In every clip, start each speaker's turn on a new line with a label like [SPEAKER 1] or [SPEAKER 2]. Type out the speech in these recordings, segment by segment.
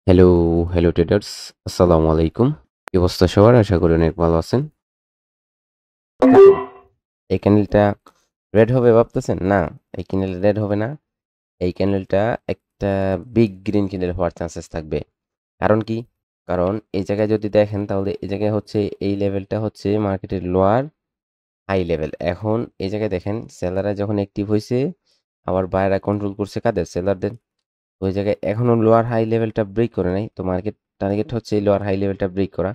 [SPEAKER 1] Hello, hello traders. আসসালামু আলাইকুম। কি অবস্থা সবার? আশা করি অনেক ভালো আছেন। এই ক্যান্ডেলটা রেড হবে ভাবতেছেন? না, এই ক্যান্ডেল রেড হবে না। এই ক্যান্ডেলটা একটা বিগ গ্রিন ক্যান্ডেল হওয়ার চান্সেস থাকবে। কারণ কি? কারণ এই জায়গায় যদি দেখেন তাহলে এই জায়গায় হচ্ছে এই লেভেলটা হচ্ছে মার্কেটের লোয়ার হাই লেভেল। এখন এই জায়গায় দেখেন সেলাররা যখন অ্যাক্টিভ হইছে, আবার বায়াররা কন্ট্রোল করছে কাদের? সেলারদের। ওই জায়গায় এখনো লোয়ার হাই লেভেলটা ব্রেক করে নাই। তো মার্কেট টার্গেট হচ্ছে এই লোয়ার হাই লেভেলটা ব্রেক করা।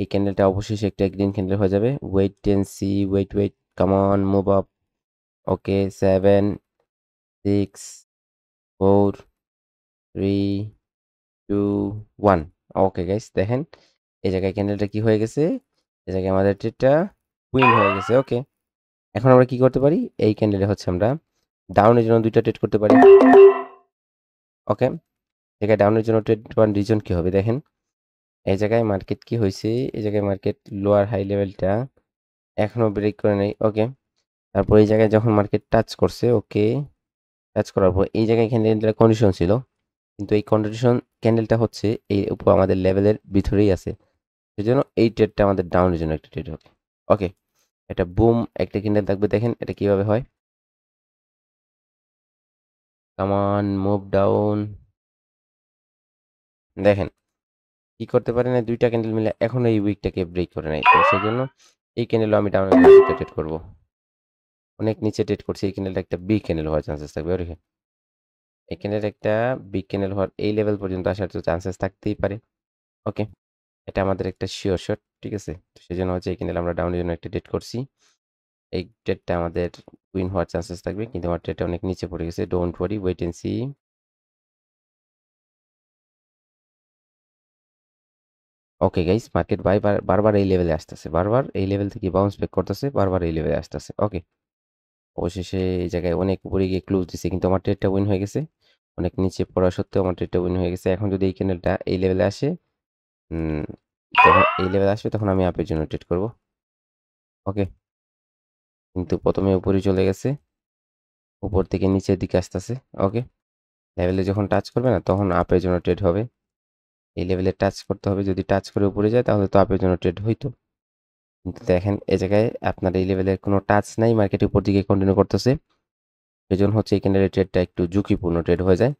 [SPEAKER 1] এই ক্যান্ডেলটা অবশেষে একটা গ্রিন ক্যান্ডেল হয়ে যাবে। Wait and see, wait, come on, move up. Okay, 7, 6, 4, 3, 2, 1। Okay guys, দেখেন এই জায়গায় ক্যান্ডেলটা কি হয়ে গেছে? এই জায়গায় আমাদের ট্রেডটা উইন হয়ে গেছে। ওকে, এখন আমরা কি করতে পারি? এই ক্যান্ডেলে হচ্ছে আমরা ডাউনের জন্য দুইটা ট্রেড করতে পারি। ওকে, জায়গায় ডাউনের জন্য ট্রেড ওয়ান রিজন কি হবে দেখেন। এই জায়গায় মার্কেট কি হয়েছে? এই জায়গায় মার্কেট লোয়ার হাই লেভেলটা এখনো ব্রেক করে নাই। ওকে, তারপর এই জায়গায় যখন মার্কেট টাচ করছে, ওকে, টাচ করার পর এই জায়গায় ক্যান্ডেলটা কন্ডিশন ছিল, কিন্তু এই কন্ডিশন ক্যান্ডেলটা হচ্ছে এই উপর আমাদের লেভেলের ভিতরেই আছে। সেজন্য এই ট্রেডটা আমাদের ডাউনের জন্য একটা ট্রেড হবে। ওকে, এটা বুম একটা ক্যান্ডেল থাকবে। দেখেন এটা কিভাবে হয়। কামান মুভ ডাউন। দেখেন কি করতে পারে না, দুইটা ক্যান্ডেল মিলে এখনো এই উইকটাকে ব্রেক করে নাই। তো সেজন্য এই ক্যান্ডেল আমি ডাউনের জন্য দুইটা ট্রেড করবো। অনেক নিচে ট্রেড করছি, এই ক্যান্ডেলটা একটা বিগ ক্যান্ডেল হওয়ার চান্সেস থাকবে। ওকে, এই ক্যান্ডেল একটা বিগ ক্যান্ডেল হওয়ার এই লেভেল পর্যন্ত আসার তো চান্সেস থাকতেই পারে। ওকে, এটা আমাদের একটা শিওর শট। ঠিক আছে, তো সেজন্য হচ্ছে এই ক্যান্ডেল আমরা ডাউনের জন্য একটা ট্রেড করছি। এই ট্রেডটা আমাদের উইন হওয়ার চান্সেস থাকবে, কিন্তু আমার ট্রেডটা অনেক নিচে পড়ে গেছে। Don't worry, wait and see. Okay guys, market বারবার এই লেভেলে আসতেছে, বারবার এই লেভেল থেকে বাউন্স ব্যাক করতেছে, বারবার এই লেভেলে আসতেছে। ওকে, অবশেষে এই জায়গায় অনেক উপরে গিয়ে ক্লোজ দিছে, কিন্তু আমার ট্রেডটা উইন হয়ে গেছে। অনেক নিচে পড়া সত্ত্বেও আমার ট্রেডটা উইন হয়ে গেছে। এখন যদি এই ক্যান্ডেলটা এই লেভেলে আসে, উম, যখন এই লেভেলে আসবে তখন আমি আপের জন্য ট্রেড করব। ওকে, কিন্তু প্রথমে উপরে চলে গেছে, উপর থেকে নিচের দিকে আসতেছে। ওকে, লেভেলে যখন টাচ করবে না তখন আপের জন্য ট্রেড হবে। এই লেভেলে টাচ করতে হবে, যদি টাচ করে উপরে যায় তাহলে তো আপের জন্য ট্রেড হইতো। কিন্তু দেখেন এই জায়গায় আপনার এই লেভেলের কোনো টাচ নাই, মার্কেটের উপর দিকে কন্টিনিউ করতেছে। সেজন্য হচ্ছে এই ক্যান্ডেলের ট্রেডটা একটু ঝুঁকিপূর্ণ ট্রেড হয়ে যায়।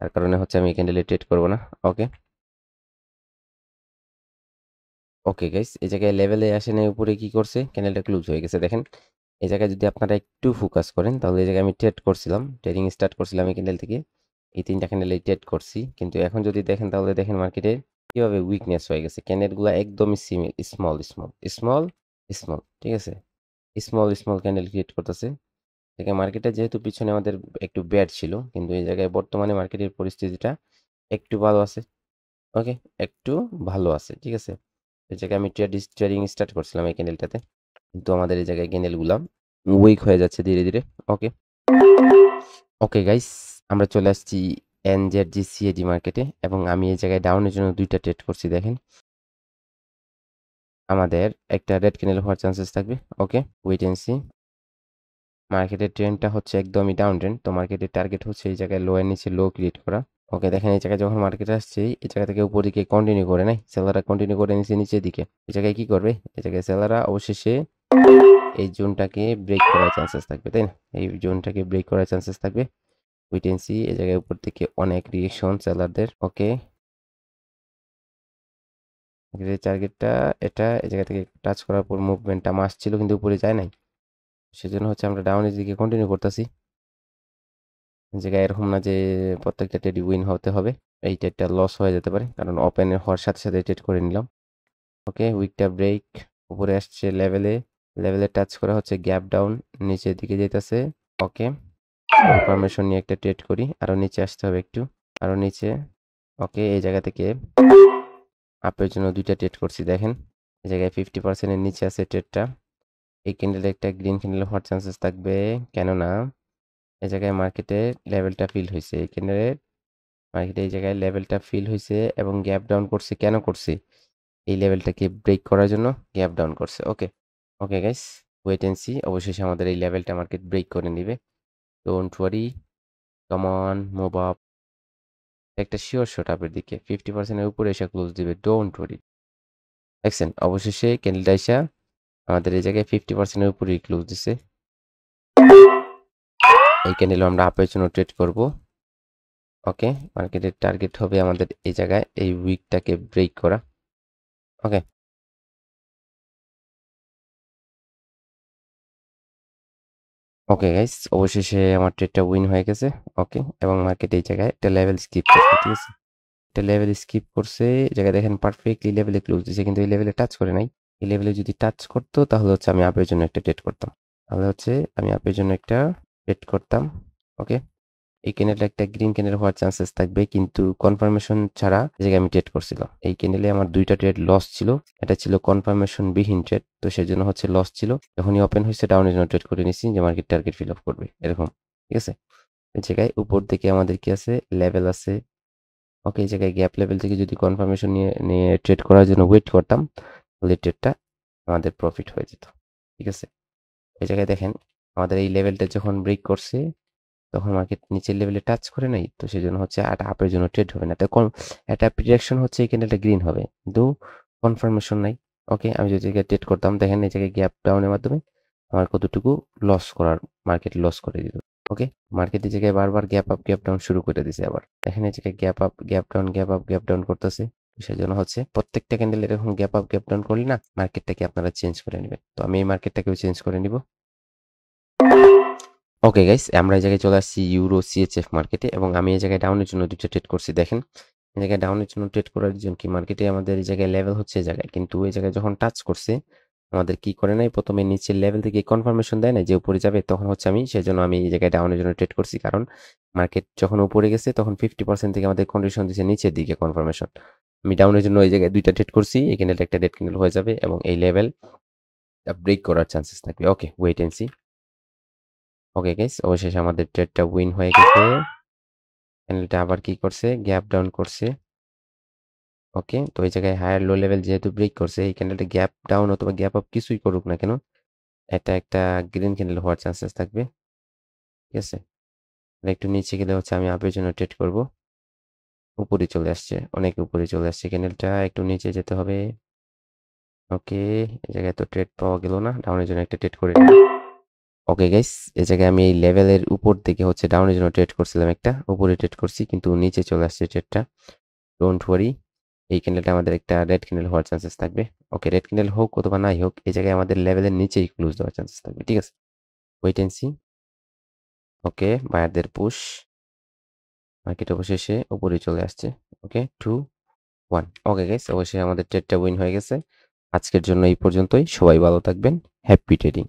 [SPEAKER 1] তার কারণে হচ্ছে আমি এই ক্যান্ডেলে ট্রেড করবো না। ওকে, ওকে গাইস, এই জায়গায় লেভেলে আসে নাই, উপরে কি করছে, ক্যান্ডেলটা ক্লোজ হয়ে গেছে। দেখেন এই জায়গায় যদি আপনারা একটু ফোকাস করেন তাহলে এই জায়গায় আমি ট্রেড করছিলাম, ট্রেডিং স্টার্ট করছিলাম এই ক্যান্ডেল থেকে। এই তিনটা ক্যান্ডেলে ট্রেড করছি, কিন্তু এখন যদি দেখেন তাহলে দেখেন মার্কেটে কিভাবে উইকনেস হয়ে গেছে। ক্যান্ডেলগুলো একদমই স্মল স্মল স্মল স্মল। ঠিক আছে, স্মল স্মল ক্যান্ডেল ক্রিয়েট করতেছে। দেখে মার্কেটে যেহেতু পিছনে আমাদের একটু ব্যাড ছিল, কিন্তু এই জায়গায় বর্তমানে মার্কেটের পরিস্থিতিটা একটু ভালো আছে। ওকে, একটু ভালো আছে। ঠিক আছে, এই জায়গায় আমি ট্রেডিং স্টার্ট করছিলাম এই ক্যান্ডেলটাতে, কিন্তু আমাদের এই জায়গায় ক্যান্ডেলগুলো উইক হয়ে যাচ্ছে ধীরে ধীরে। ওকে, ওকে গাইস, আমরা চলে আসছি এনজেডজি সিএডি মার্কেটে, এবং আমি এই জায়গায় ডাউনের জন্য দুইটা ট্রেড করছি। দেখেন আমাদের একটা রেড ক্যান্ডেল হওয়ার চান্সেস থাকবে। Okay, wait and C. মার্কেটের ট্রেন্ডটা হচ্ছে একদমই ডাউন ট্রেন্ড, তো মার্কেটের টার্গেট হচ্ছে এই জায়গায় লো এর নিচে লো ক্রিয়েট করা। ওকে, দেখেন এই জায়গায় যখন মার্কেট আসছে এই জায়গা থেকে উপর দিকে কন্টিনিউ করে নাই, সেলাররা কন্টিনিউ করে নিচে নিচের দিকে। এই জায়গায় কি করবে? এই জায়গায় সেলাররা অবশেষে এই জোনটাকে ব্রেক করার চান্সেস থাকবে, তাই না? এই জোনটাকে ব্রেক করার চান্সেস থাকবে। Wait and see. এই জায়গায় উপর থেকে অনেক রিয়েকশন সেলারদের। ওকে, টার্গেটটা এটা এই জায়গা থেকে টাচ করার পর মুভমেন্টটা মাস ছিল, কিন্তু উপরে যায় নাই। সেজন্য হচ্ছে আমরা ডাউনের দিকে কন্টিনিউ করতেছি। জায়গায় এরকম না যে প্রত্যেকটা ট্রেডই উইন হতে হবে। এই ট্রেডটা লস হয়ে যেতে পারে, কারণ ওপেনের হওয়ার সাথে সাথে ট্রেড করে নিলাম। ওকে, উইকটা ব্রেক, উপরে আসছে লেভেলে, লেভেলে টাচ করা হচ্ছে গ্যাপ ডাউন, নিচের দিকে যেতেছে। ওকে, কনফার্মেশন নিয়ে একটা ট্রেড করি, আরো নিচে আসতে হবে একটু, আরো নিচে। ওকে, এই জায়গা থেকে আপের জন্য দুইটা ট্রেড করছি। দেখেন এই জায়গায় 50%-এর নিচে আছে ট্রেডটা। এই ক্যান্ডেলে একটা গ্রিন ক্যান্ডেল হওয়ার চান্সেস থাকবে, কেননা এই জায়গায় মার্কেটে লেভেলটা ফিল হয়েছে। এই ক্যান্ডেলের মার্কেটে এই জায়গায় লেভেলটা ফিল হয়েছে এবং গ্যাপ ডাউন করছে। কেন করছে? এই লেভেলটাকে ব্রেক করার জন্য গ্যাপ ডাউন করছে। Okay, okay guys, wait and see. অবশেষে আমাদের এই লেভেলটা মার্কেট ব্রেক করে নিবে। Don't worry, come on, move up. একটা শিওর শট আপের দিকে 50%-এর উপরে এসে ক্লোজ দিবে, ডোন্ট ওয়ারি। দেখছেন অবশেষে ক্যান্ডেলটা এসে আমাদের এই জায়গায় 50%-এর উপরেই ক্লোজ দিছে। এই ক্যান্ডেল আমরা আপের জন্য ট্রেড করব। ওকে, মার্কেটের টার্গেট হবে আমাদের এই জায়গায় এই উইকটাকে ব্রেক করা। ওকে, ওকে গাইস, অবশেষে আমার ট্রেডটা উইন হয়ে গেছে। ওকে, এবং মার্কেট এই জায়গায় একটা লেভেল স্কিপ করছে, ঠিক আছে? একটা লেভেল স্কিপ করছে, এই জায়গায় দেখেন পারফেক্টলি লেভেলে ক্লোজ দিছে, কিন্তু এই লেভেলে টাচ করে নাই। এই লেভেলে যদি টাচ করতো তাহলে হচ্ছে আমি আপের জন্য একটা ট্রেড করতাম। তাহলে হচ্ছে আমি আপের জন্য একটা ট্রেড করতাম। ওকে, এই ক্যান্ডেলটা একটা গ্রিন ক্যান্ডেল হওয়ার চান্সেস থাকবে, কিন্তু কনফার্মেশন ছাড়া এই জায়গায় আমি ট্রেড করছিলাম। এই ক্যান্ডেলে আমার দুইটা ট্রেড লস ছিল, এটা ছিল কনফার্মেশন বিহীন ট্রেড, তো সেজন্য হচ্ছে লস ছিল। যখনই ওপেন হয়েছে ডাউনের জন্য ট্রেড করে নিছি যে মার্কেট টার্গেট ফিল আপ করবে এরকম, ঠিক আছে? এই জায়গায় উপর দিকে আমাদের কি আছে, লেভেল আছে। ওকে, এই জায়গায় গ্যাপ লেভেল থেকে যদি কনফার্মেশন নিয়ে নিয়ে ট্রেড করার জন্য ওয়েট করতাম তাহলে ট্রেডটা আমাদের প্রফিট হয়ে যেত, ঠিক আছে? এই জায়গায় দেখেন আমাদের এই লেভেলটা যখন ব্রেক করছে তখন মার্কেট নিচের লেভেলে টাচ করে নাই, তো সেজন্য হচ্ছে একটা আপের জন্য ট্রেড হবে না। তো একটা প্রিডিকশন হচ্ছে এই ক্যান্ডেলটা গ্রিন হবে, কিন্তু কনফার্মেশন নাই। ওকে, আমি যদি জায়গায় ট্রেড করতাম দেখেন এই জায়গায় গ্যাপ ডাউনের মাধ্যমে আমার কতটুকু লস করার, মার্কেট লস করে দিত। ওকে, মার্কেট এই জায়গায় বারবার গ্যাপ আপ গ্যাপ ডাউন শুরু করে দিছে। আবার দেখেন এই জায়গায় gap up gap down gap up gap down করতেছে। সেজন্য হচ্ছে প্রত্যেকটা ক্যান্ডেল এরকম গ্যাপ আপ গ্যাপ ডাউন করলে না মার্কেটটাকে আপনারা চেঞ্জ করে নেবেন। তো আমি এই মার্কেটটাকেও চেঞ্জ করে নিব। ওকে গাইস, আমরা এই জায়গায় চলে আসছি ইউরো সিএচএফ মার্কেটে, এবং আমি এই জায়গায় ডাউনের জন্য দুটো ট্রেড করছি। দেখেন এই জায়গায় ডাউনের জন্য ট্রেড করার জন্য কি মার্কেটে আমাদের এই জায়গায় লেভেল হচ্ছে এই জায়গায়, কিন্তু এই জায়গায় যখন টাচ করছে আমাদের কি করে নাই, প্রথমে নিচের লেভেল থেকে কনফার্মেশন দেয় না যে উপরে যাবে, তখন হচ্ছে আমি সেজন্য আমি এই জায়গায় ডাউনের জন্য ট্রেড করছি। কারণ মার্কেট যখন উপরে গেছে তখন 50% থেকে আমাদের কন্ডিশন দিচ্ছে নিচের দিকে কনফার্মেশন। আমি ডাউনের জন্য এই জায়গায় দুইটা ট্রেড করছি, এই ক্যান্ডেলটা একটা রেড ক্যান্ডেল হয়ে যাবে এবং এই লেভেল ব্রেক করার চান্সেস থাকবে। Okay, wait and see. Okay guys, অবশেষে আমাদের ট্রেডটা উইন হয়ে গেছে। ক্যান্ডেলটা আবার কি করছে, গ্যাপ ডাউন করছে। ওকে, তো এই জায়গায় হায়ার লো লেভেল যেহেতু ব্রেক করছে, এই ক্যান্ডেলটা গ্যাপ ডাউন অথবা গ্যাপ আপ কিছুই করুক না কেন, এটা একটা গ্রিন ক্যান্ডেল হওয়ার চান্সেস থাকবে, ঠিক আছে? আর একটু নিচে গেলে হচ্ছে আমি আপের জন্য ট্রেড করব। উপরে চলে আসছে, অনেক উপরে চলে আসছে ক্যান্ডেলটা, একটু নিচে যেতে হবে। ওকে, এই জায়গায় তো ট্রেড পাওয়া গেল না, ডাউনের জন্য একটা ট্রেড করে নিই। ওকে গাইস, এই জায়গায় আমি এই লেভেলের উপর দিকে হচ্ছে ডাউনের জন্য ট্রেড করছিলাম, একটা উপরে ট্রেড করছি কিন্তু নিচে চলে আসছে ট্রেডটা। ডোন্ট ওয়ারি, এই ক্যান্ডেলটা আমাদের একটা রেড ক্যান্ডেল হওয়ার চান্সেস থাকবে। ওকে, রেড ক্যান্ডেল হোক অথবা নাই হোক, এই জায়গায় আমাদের লেভেলের নিচেই ক্লোজ দেওয়ার চান্সেস থাকবে, ঠিক আছে? Wait and see. ওকে, বায়ারদের পুশ, মার্কেট অবশেষে উপরে চলে আসছে। ওকে, 2-1। ওকে গাইস, অবশ্যই আমাদের ট্রেডটা উইন হয়ে গেছে। আজকের জন্য এই পর্যন্তই, সবাই ভালো থাকবেন। Happy trading.